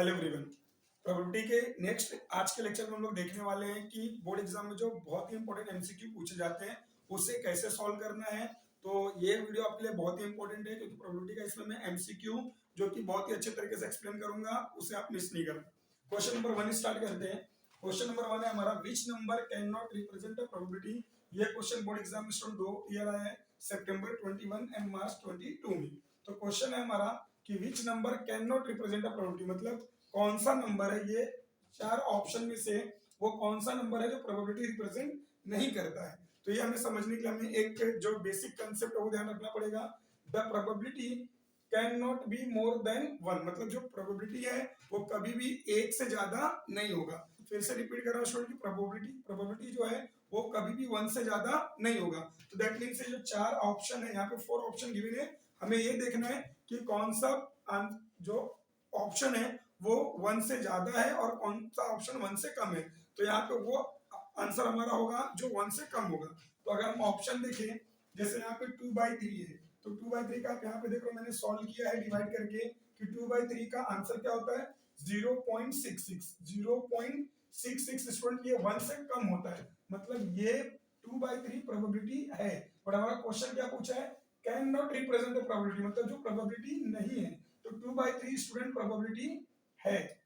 Hello everyone. Probability के next आज के लेक्चर में हम लोग देखने वाले हैं कि बोर्ड एग्जाम में जो बहुत ही इंपॉर्टेंट एमसीक्यू पूछे जाते हैं उसे कैसे सॉल्व करना है। तो ये वीडियो आपके लिए बहुत ही इंपॉर्टेंट है क्योंकि प्रोबेबिलिटी का इसमें मैं एमसीक्यू जो कि बहुत ही अच्छे तरीके से एक्सप्लेन करूंगा उसे आप मिस नहीं करना। क्वेश्चन नंबर 1 स्टार्ट करते हैं। क्वेश्चन नंबर 1 है हमारा, which number can not represent a probability. ये क्वेश्चन बोर्ड एग्जाम में स्टूडेंट 2 ईयर आया है, सितंबर 21 एंड मार्च 22 में। तो क्वेश्चन है हमारा कि which number can not represent a probability, मतलब कौन सा नंबर है, ये चार ऑप्शन में से वो कौन सा नंबर है जो प्रोबेबिलिटी रिप्रेजेंट नहीं करता है। तो ये हमें समझने के लिए हमें एक जो बेसिक कंसेप्ट है वो ध्यान रखना पड़ेगा। The probability can not be more than one, मतलब जो प्रोबेबिलिटी है वो कभी भी एक से ज्यादा नहीं होगा। फिर से रिपीट कर रहा हूं स्टूडेंट की प्रोबेबिलिटी जो है वो कभी भी वन से ज्यादा नहीं होगा। तो दैट मीन्स जो चार ऑप्शन है, यहाँ पे 4 ऑप्शन गिवन है, हमें ये देखना है कि कौन सा जो ऑप्शन है वो वन से ज्यादा है और कौन सा ऑप्शन वन से कम है। तो यहाँ पे वो आंसर हमारा होगा जो वन से कम होगा। तो अगर हम ऑप्शन देखें, जैसे यहाँ पे 2/3 है, तो 2/3 का यहाँ पे देखो मैंने सॉल्व किया है डिवाइड करके कि 2/3 का आंसर क्या होता है 0.66 स्टूडेंट, ये वन से कम होता है, मतलब ये 2/3 प्रोबेबिलिटी है। बट हमारा क्वेश्चन क्या पूछा है, can not represent the probability, मतलब जो प्रोबेबिलिटी नहीं है। तो 2/3 स्टूडेंट प्रोबेबिलिटी है।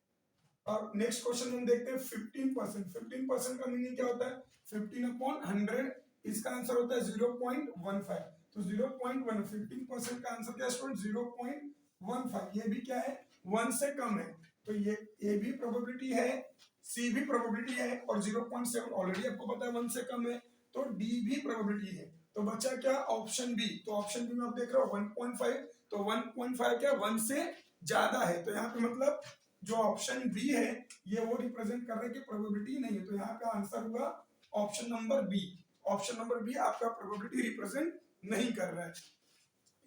और नेक्स्ट क्वेश्चन हम देखते हैं 15%। 15% का मीनिंग क्या होता है 15/100, इसका आंसर होता है 0.15। तो 15% का आंसर क्या है स्टूडेंट 0.15। ये भी क्या है वन से कम है। तो ये भी प्रोबेबिलिटी है, सी भी प्रोबेबिलिटी है और 0.7 ऑलरेडी आपको पता है वन से कम है। तो डी भी प्रोबेबिलिटी है। तो बचा क्या ऑप्शन बी। तो ऑप्शन बी में आप देख रहे हो 1.5, तो 1.5 क्या वन से ज्यादा है। तो यहाँ पे मतलब जो ऑप्शन बी है ये वो रिप्रेजेंट कर रहा है कि प्रोबेबिलिटी नहीं है। तो यहाँ का आंसर हुआ option number B. Option number B आपका प्रोबेबिलिटी रिप्रेजेंट नहीं कर रहा है।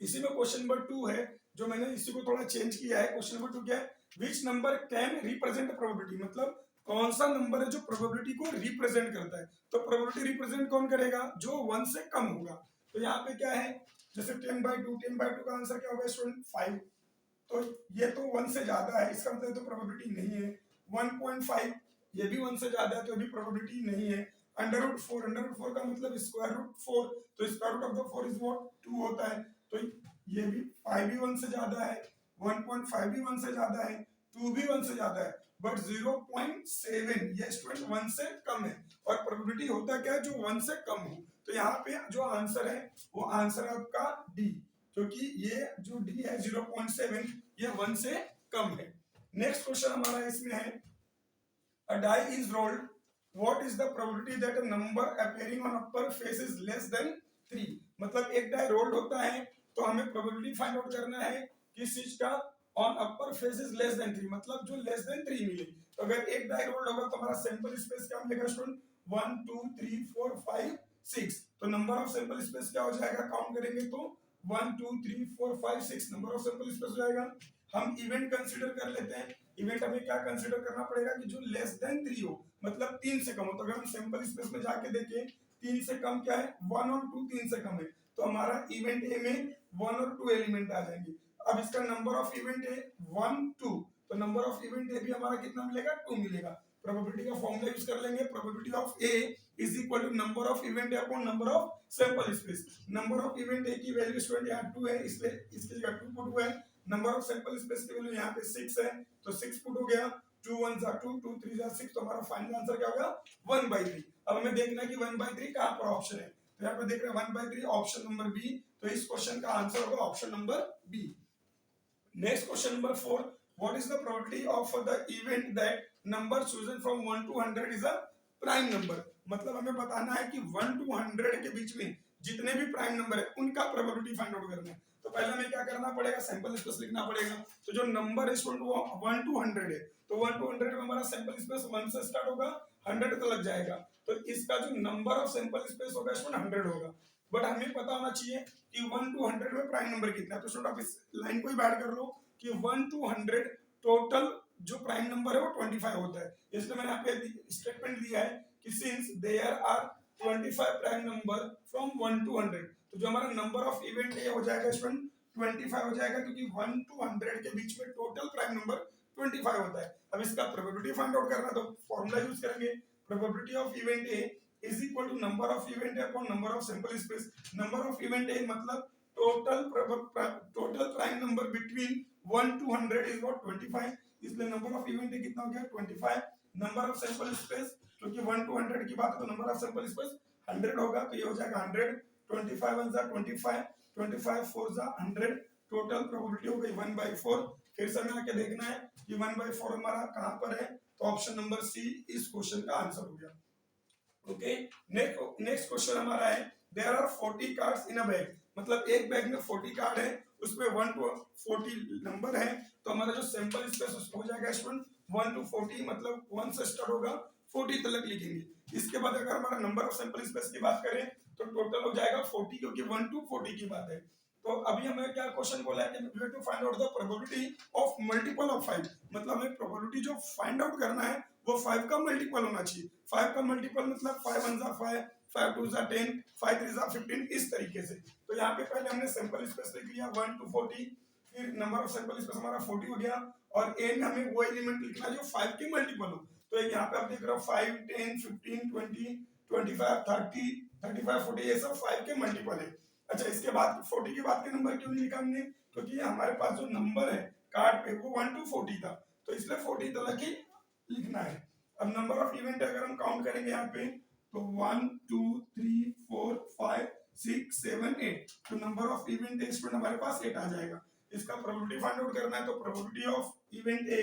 इसी में क्वेश्चन नंबर 2 है, जो मैंने इसी को थोड़ा चेंज किया है। क्वेश्चन नंबर 2 क्या है, which number can represent probability, मतलब कौन सा नंबर है जो प्रोबेबिलिटी को रिप्रेजेंट करता है। तो प्रोबेबिलिटी रिप्रेजेंट कौन करेगा, जो वन से कम होगा। तो यहाँ पे क्या है, जैसे 10/2 का आंसर क्या होगा स्टूडेंट 5। तो ये तो वन से ज्यादा है, इसका मतलब तो प्रोबेबिलिटी नहीं है। 1.5 ये भी वन से ज्यादा है, तो ये भी प्रोबेबिलिटी नहीं है। अंडर रूट 4 का मतलब स्क्वायर रूट 4, तो square root of the 4 is what 2 होता है। तो ये भी 5 भी वन से ज्यादा है, 1.5 भी वन से ज्यादा है, 2 भी वन से ज्यादा है, बट 0.7 ये स्टूडेंट वन से कम है। और प्रोबेबिलिटी होता क्या है जो वन से कम हो। तो यहाँ पे जो आंसर है वो आंसर है आपका डी, क्योंकि ये जो डी है 0.7 ये वन से कम है। नेक्स्ट क्वेश्चन हमारा इसमें है, a die is rolled, what is the probability that a number appearing on upper face is less than 3। मतलब एक डाई रोल्ड होता है तो हमें प्रोबेबिलिटी फाइंड आउट करना है किस चीज का, on upper face is less than 3, मतलब जो लेस देन 3 मिले। तो अगर एक डाई रोल्ड होगा तो हमारा सैंपल स्पेस क्या मिलेगा स्टूडेंट 1 2 3 4 5 6। तो नंबर ऑफ सैंपल स्पेस क्या हो जाएगा, काउंट करेंगे तो 1 2 3 4 5 6 नंबर ऑफ सैंपल स्पेस हो जाएगा। हम इवेंट कंसीडर कर लेते हैं। इवेंट हमें क्या कंसीडर करना पड़ेगा कि जो लेस देन 3 हो, मतलब 3 से कम हो। तो अगर हम सैंपल स्पेस में जाके देखें 3 से कम क्या है 1 और 2, 3 से कम है, तो हमारा इवेंट ए में 1 और 2 एलिमेंट आ जाएंगे। अब इसका नंबर ऑफ इवेंट है 1 2, तो नंबर ऑफ इवेंट ए भी हमारा कितना मिलेगा 2 मिलेगा। प्रोबेबिलिटी का फॉर्मूला यूज कर लेंगे, probability of A is equal to number of event A upon number of sample space. Number of event A की वैल्यू स्टूडेंट यहाँ 2 है, इसलिए इसकी जगह 2 पुट हुआ है। नंबर ऑफ सैंपल स्पेस की वैल्यू यहाँ पे 6 है, तो 6 पुट हो गया, 2 1 जा 2 2 3 जा 6, तो हमारा फाइनल आंसर क्या होगा 1/3। अब हमें देखना है कि 1/3 कहाँ पर ऑप्शन है। तो यहाँ पे देख रहे हैं 1/3 ऑप्शन नंबर बी। तो इस क्वेश्चन का आंसर होगा option number B. Next question number 4, what is the probability of the event that number chosen from 1 to 100 is a prime number. मतलब हमें बताना है कि 1 to 100 के बीच में जितने भी प्राइम नंबर है उनका प्रोबेबिलिटी फाइंड आउट करना है। तो पहले हमें क्या करना पड़ेगा, सैंपल स्पेस लिखना पड़ेगा। तो जो नंबर है स्टूडेंट वो 1 to 100 है, तो 1 to 100 में हमारा सैंपल स्पेस 1 से स्टार्ट होगा 100 तक लग जाएगा। तो इसका जो नंबर ऑफ सैंपल स्पेस होगा स्टूडेंट 100 होगा। बट हमें पता होना चाहिए कि 1 to 100 में प्राइम नंबर कितना है। तो स्टूडेंट आप इस लाइन को ही ऐड कर लो कि 1 to 100 टोटल जो प्राइम नंबर है वो 25 होता है। इसलिए मैंने यहाँ पे स्टेटमेंट दिया है कि since there are 25 prime number from 1 to 100, तो जो हमारा नंबर ऑफ इवेंट ये हो जाएगा स्टूडेंट 25 हो जाएगा, क्योंकि 1 to 100 के बीच में टोटल प्राइम नंबर 25 होता है। अब इसका प्रोबेबिलिटी फाइंड आउट करना तो फॉर्मूला यूज करेंगे, probability of event A is equal to number of event A upon number of sample space. Number of event A मतलब total prime number between 1 to 100 is what 25, इसलिए number of event ए कितना हो गया 25। Number of sample space क्योंकि 1 to 100 की बात है तो नंबर ऑफ सैंपल स्पेस 100 होगा, तो ये हो जाएगा 100। 25 1 जा 25, 25 4 जा 100, टोटल प्रोबेबिलिटी हो गई 1/4। फिर से हमें आके देखना है कि 1/4 हमारा कहां पर है, तो ऑप्शन नंबर सी इस क्वेश्चन का आंसर हो गया। ओके, नेक्स्ट क्वेश्चन हमारा है there are 40 cards in a bag, मतलब एक बैग में 40 कार्ड है, उसमें 1 to 40 नंबर है, तो हमारा जो सैंपल स्पेस हो जाएगा स्टूडेंट 1 to 40, मतलब 1 से स्टार्ट होगा 40 तक लिखेंगे। इसके बाद अगर हमारा नंबर ऑफ सैंपल स्पेस की बात करें तो टोटल हो जाएगा 40, क्योंकि 1 to 40 की बात है। तो अभी हमें क्या क्वेश्चन बोला है कि we have to find out the probability of multiple of 5, मतलब हमें प्रोबेबिलिटी जो फाइंड आउट करना है वो 5 का मल्टीपल होना चाहिए। 5 का मल्टीपल मतलब 5 1 जा 5, 5 2 जा 10, 5 3 जा 15, इस तरीके से। तो यहाँ पे पहले हमने सैंपल स्पेस लिख लिया 1 to 40, फिर नंबर ऑफ सैंपल स्पेस हमारा 40 हो गया, और ए में हमें वो एलिमेंट लिखना जो 5 के मल्टीपल हो। तो यहाँ पे आप देख रहे हो 5 10 15 20 25 30 35 40, ये सब 5 के मल्टीपल है। अच्छा, इसके बाद 40 के बाद के नंबर क्यों नहीं लिखा हमने, क्योंकि हमारे पास जो नंबर है कार्ड पे वो 1 to 40 था, तो इसलिए 40 तक ही लिखना है। अब नंबर ऑफ इवेंट अगर हम काउंट करेंगे यहाँ पे तो 1 2 3 4 5 6 7 8, तो number of event a student हमारे पास 8 आ जाएगा। इसका प्रोबेबिलिटी फाइंड आउट करना है, तो probability of event A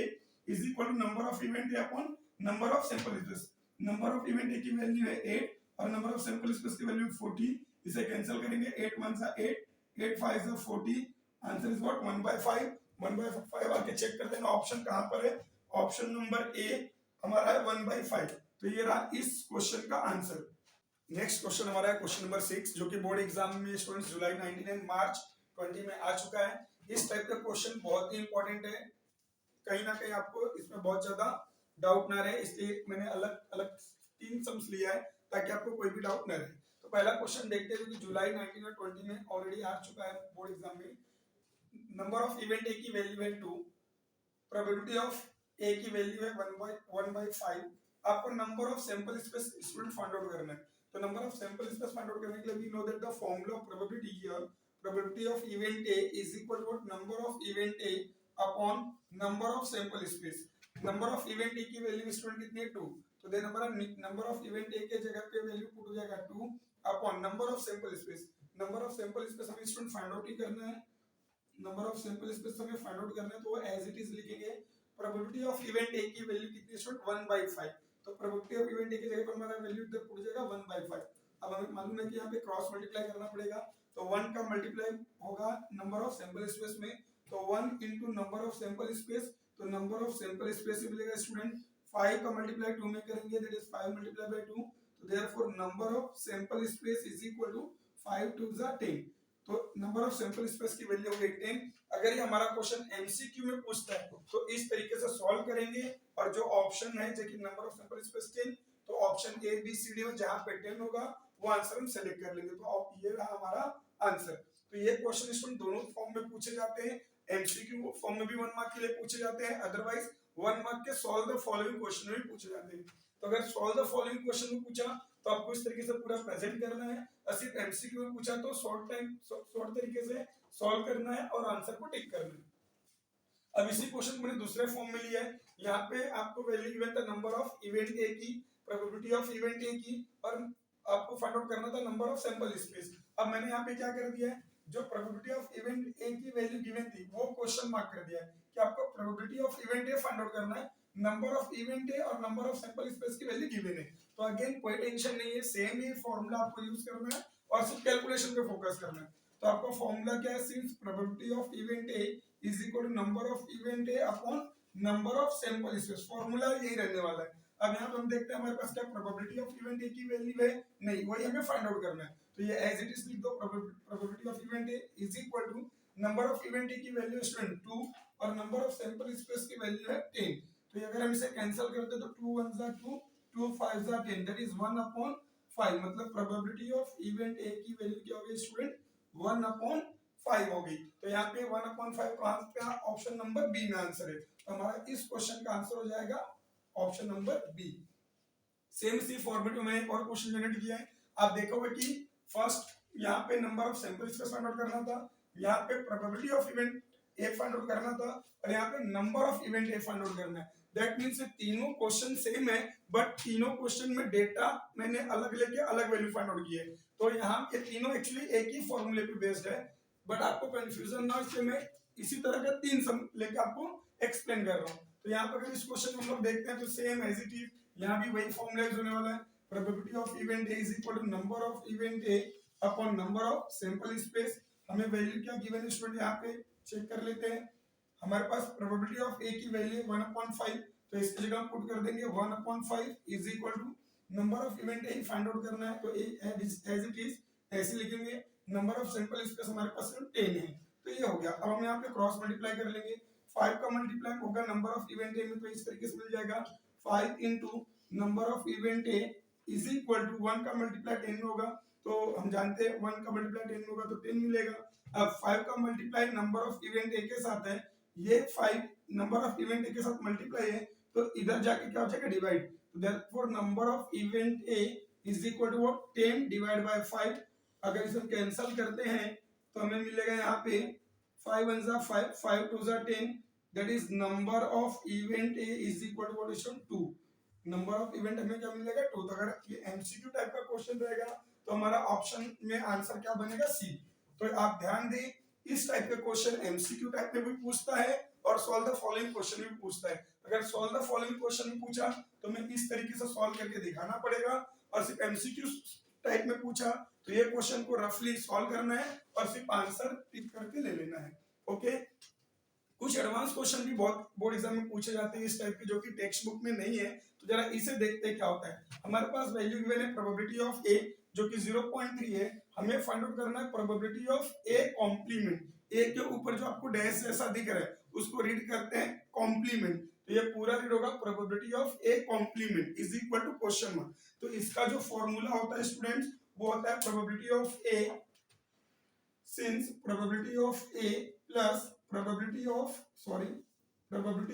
is equal to number of event A upon number of sample space. Number of event A की वैल्यू है 8 और नंबर ऑफ सैंपल स्पेस की वैल्यू 40, इसे कैंसिल करेंगे 8 1 जा 8, 8 5 जा 40, आंसर इज व्हाट 1/5। 1/5 आके चेक कर देना ऑप्शन कहां पर है, ऑप्शन नंबर ए हमारा है 1/5। तो ये रहा इस क्वेश्चन का आंसर। नेक्स्ट क्वेश्चन हमारा है क्वेश्चन नंबर 6, जो कि बोर्ड एग्जाम में स्टूडेंट्स जुलाई 19 एंड मार्च 20 में आ चुका है। इस टाइप का क्वेश्चन बहुत ही इंपॉर्टेंट है, कहीं ना कहीं आपको इसमें बहुत ज्यादा डाउट ना रहे, इसलिए मैंने अलग अलग 3 सम्स लिया है ताकि आपको कोई भी डाउट ना रहे। तो पहला क्वेश्चन देखते हैं, क्योंकि जुलाई 19 और 20 में ऑलरेडी आ चुका है बोर्ड एग्जाम में। नंबर ऑफ इवेंट ए की वैल्यू है 2, प्रोबेबिलिटी ऑफ ए की वैल्यू है 1/5, आपको number of sample space student find out करना है। तो number of sample space find out करने के लिए we know that the formula of probability here, probability of event A is equal to number of event A upon number of sample space. Number of event A की value student कितनी है 2, तो then हमारा number of event ए के जगह पे value put हो जाएगा 2 upon number of sample space. Number of sample space हमें स्टूडेंट फाइंड आउट ही करना है, नंबर ऑफ सैंपल स्पेस हमें फाइंड आउट करना है, तो वो एज इट इज लिखेंगे। प्रोबेबिलिटी ऑफ इवेंट ए की वैल्यू कितनी स्टूडेंट 1/5, तो प्रोबेबिलिटी ऑफ इवेंट ए की जगह पर हमारा वैल्यू इधर पुट जाएगा 1/5। अब हमें मालूम है कि यहाँ पे क्रॉस मल्टीप्लाई करना पड़ेगा, तो 1 का मल्टीप्लाई होगा नंबर ऑफ सैंपल स्पेस में, तो 1 into number of sample space, तो नंबर ऑफ सैंपल स्पेस से मिलेगा स्टूडेंट 5 का मल्टीप्लाई 2 में करेंगे, दैट इज 5 मल्टीप्लाई बाय 2, तो therefore number of sample space is equal to 5 2 10, तो नंबर ऑफ सैंपल स्पेस की वैल्यू हो गई 10। अगर ये हमारा क्वेश्चन एमसीक्यू में पूछता है तो इस तरीके से सॉल्व करेंगे, और जो ऑप्शन है जो कि नंबर ऑफ सैंपल स्पेस 10, तो option A B C D में जहां पे 10 होगा वो आंसर हम सेलेक्ट कर लेंगे, तो ये रहा हमारा आंसर। तो ये क्वेश्चन स्टूडेंट दोनों फॉर्म में पूछे जाते हैं, एमसीक्यू फॉर्म में भी 1 मार्क के लिए पूछे जाते हैं, अदरवाइज 1 मार्क के सॉल्व द फॉलोइंग क्वेश्चन में भी पूछे जाते हैं। तो अगर सॉल्व द फॉलोइंग क्वेश्चन में पूछा तो आपको इस तरीके से पूरा प्रेजेंट करना है, और सिर्फ एमसीक्यू में पूछा तो शॉर्ट तरीके से सॉल्व करना है और आंसर को टिक करना है। अब इसी क्वेश्चन को मैंने दूसरे फॉर्म में लिया है, यहाँ पे आपको वैल्यू गिवन था नंबर ऑफ इवेंट ए की, प्रोबेबिलिटी ऑफ इवेंट ए की, और आपको फाइंड आउट करना था नंबर ऑफ सैंपल स्पेस। अब मैंने यहाँ पे क्या कर दिया है, जो प्रोबेबिलिटी ऑफ इवेंट ए की वैल्यू गिवन थी वो क्वेश्चन मार्क कर दिया है कि आपको probability of event A find out करना है, नंबर ऑफ इवेंट है और नंबर ऑफ सैंपल स्पेस की वैल्यू गिवन है। तो अगेन कोई टेंशन नहीं है, सेम ही फॉर्मूला आपको यूज करना है और सिर्फ कैलकुलेशन पे फोकस करना है। तो आपका फॉर्मूला क्या है, सिर्फ probability of event A is equal to number of event A upon number of sample space, formula यही रहने वाला है। अब यहाँ पे हम देखते हैं हमारे पास क्या प्रोबेबिलिटी ऑफ इवेंट ए की वैल्यू है, नहीं वही हमें फाइंड आउट करना है। तो ये एज इट इज लिख दो, probability of event A is equal to number of event A की वैल्यू स्टूडेंट 2 और नंबर ऑफ सैंपल स्पेस की वैल्यू है 10। तो अगर हम इसे कैंसिल करते तो 2 1 जा 2, 2 5 जा 10, दैट इज 1/5, मतलब प्रोबेबिलिटी ऑफ इवेंट ए की वैल्यू क्या हो गई स्टूडेंट 1/5 हो गई। तो यहाँ पे 1/5 कहां पे ऑप्शन नंबर बी में आंसर है। तो हमारा इस क्वेश्चन का आंसर हो जाएगा ऑप्शन नंबर बी। सेम इसी फॉर्मेट में मैंने एक और क्वेश्चन जनरेट किया है। आप देखोगे कि फर्स्ट यहाँ पे number of sample space find out करना था, यहाँ पे probability of event A find out करना था, और यहाँ पे number of event A find out करना है। दैट मीन्स तीनों क्वेश्चन सेम है, बट तीनों क्वेश्चन में डेटा मैंने अलग लेके अलग वैल्यू फाइंड आउट की है। तो यहाँ ये तीनों एक्चुअली एक ही फॉर्मूले पे बेस्ड है, बट आपको कंफ्यूजन ना हो इसलिए मैं इसी तरह का 3 सम लेके आपको एक्सप्लेन कर रहा हूँ। तो यहाँ पर अगर इस क्वेश्चन हम लोग देखते हैं तो सेम एज इट इज यहाँ भी वही फॉर्मूला यूज होने वाला है। Probability of event A is equal to number of event A upon number of sample space. हमें वैल्यू क्या गिवन है स्टूडेंट, यहाँ पे चेक कर लेते हैं। हमारे पास प्रोबेबिलिटी ऑफ ए की वैल्यू 1/5, तो इसकी जगह हम पुट कर देंगे 1/5 is equal to number of event A find out करना है, तो एज इट इज ऐसे लिखेंगे। नंबर ऑफ सैंपल स्पेस हमारे पास 10 है, तो ये हो गया। अब हम यहाँ पे क्रॉस मल्टीप्लाई कर लेंगे। 5 का मल्टीप्लाई होगा नंबर ऑफ इवेंट ए में, तो इस तरीके से मिल जाएगा 5 into number of event A is equal to 1 का मल्टीप्लाई 10 में होगा, तो हम जानते हैं 1 का मल्टीप्लाई 10 में होगा तो 10 मिलेगा। अब 5 का मल्टीप्लाई नंबर ऑफ इवेंट ए के साथ है, ये 5 नंबर ऑफ इवेंट ए के साथ मल्टीप्लाई है, तो इधर जाके क्या हो जाएगा डिवाइड, तो therefore number of event A is equal to 10 divide by 5। अगर इसे हम कैंसिल करते हैं तो हमें मिलेगा यहाँ पे 5 1 जा 5, 5 2 जा 10, that is number of event A is equal to what is 2। Number of event हमें क्या मिलेगा 2। तो अगर ये एमसीक्यू टाइप का क्वेश्चन रहेगा तो हमारा ऑप्शन में आंसर क्या बनेगा सी। तो आप ध्यान दें, इस टाइप का क्वेश्चन एमसीक्यू टाइप में भी पूछता है और सॉल्व द फॉलोइंग क्वेश्चन भी पूछता है। अगर सॉल्व द फॉलोइंग क्वेश्चन में पूछा तो मैं इस तरीके से सॉल्व करके दिखाना पड़ेगा, और सिर्फ एमसीक्यू टाइप में पूछा तो ये क्वेश्चन को रफली सॉल्व करना है और सिर्फ आंसर टिक करके ले लेना है। ओके, कुछ एडवांस क्वेश्चन भी बहुत बोर्ड एग्जाम में पूछे जाते हैं इस टाइप के, जो कि टेक्स्ट बुक में नहीं है, तो जरा इसे देखते हैं क्या होता है। हमारे पास वैल्यू गिवन है प्रोबेबिलिटी ऑफ ए जो कि 0.3 है, हमें फाइंड आउट करना है प्रोबेबिलिटी ऑफ ए कॉम्प्लीमेंट। ए के ऊपर जो आपको डैश जैसा दिख रहा है उसको रीड करते हैं कॉम्प्लीमेंट, तो ये पूरा रीड होगा probability of A complement is equal to question mark. तो इसका जो फॉर्मूला होता है स्टूडेंट्स वो होता है probability of A since probability of A plus probability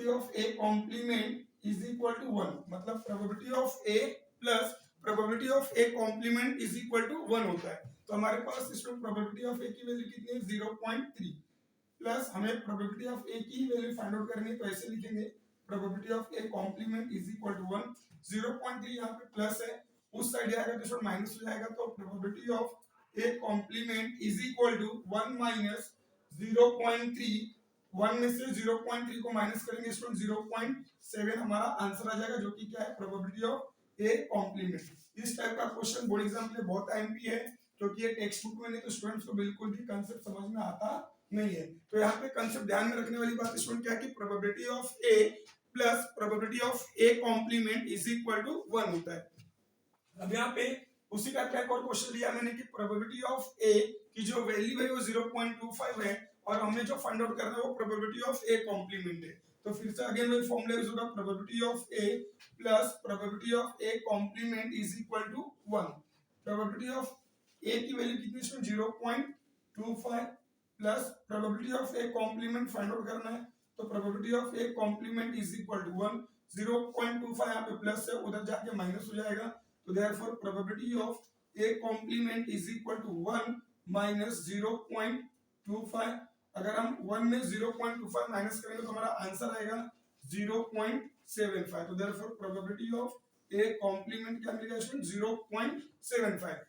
of A complement is equal to 1। मतलब probability of A plus probability of A complement is equal to 1 होता है। तो हमारे पास इसमें प्रोबेबिलिटी ऑफ ए की वैल्यू कितनी है 0.3, प्लस हमें प्रोबेबिलिटी ऑफ ए की वैल्यू फाइंड आउट करनी है, तो ऐसे लिखेंगे probability of A complement is equal to 1। 0.3 यहाँ पे प्लस है, उस साइड आएगा तो इसमें माइनस हो जाएगा, तो probability of A complement is equal to 1 minus 0.3। 1 में से 0.3 को माइनस करेंगे इसमें 0.7 हमारा आंसर आ जाएगा, जो कि क्या है प्रोबेबिलिटी ऑफ ए कॉम्प्लीमेंट। इस टाइप का क्वेश्चन बोर्ड एग्जाम के लिए बहुत आईएमपी है, क्योंकि ये टेक्स्ट बुक में नहीं, तो स्टूडेंट्स को बिल्कुल भी कांसेप्ट समझ में आता नहीं है। तो यहाँ पे कांसेप्ट ध्यान में रखने वाली बात स्टूडेंट क्या है कि probability of A plus probability of A complement is equal to 1 होता है। अब यहाँ पे उसी टाइप का एक और क्वेश्चन लिया मैंने कि प्रोबेबिलिटी ऑफ ए की जो वैल्यू है वो 0.25 है, और हमें जो फाइंड आउट करना है वो प्रोबेबिलिटी ऑफ ए कॉम्प्लीमेंट है। तो फिर से अगेन वही फॉर्मूला यूज होगा probability of A plus probability of A complement is equal to 1। Probability of A की वैल्यू कितनी है 0.25 plus probability of A complement find out करना है, तो probability of A complement is equal to 1। 0.25 यहाँ पे plus है, उधर जाके माइनस हो जाएगा, तो therefore probability of a complement is equal to 1 minus 0.25। अगर हम 1 में 0.25 माइनस करेंगे तो हमारा आंसर आएगा 0.75। तो therefore probability of a complement क्या मिलेगा इसमें 0.75।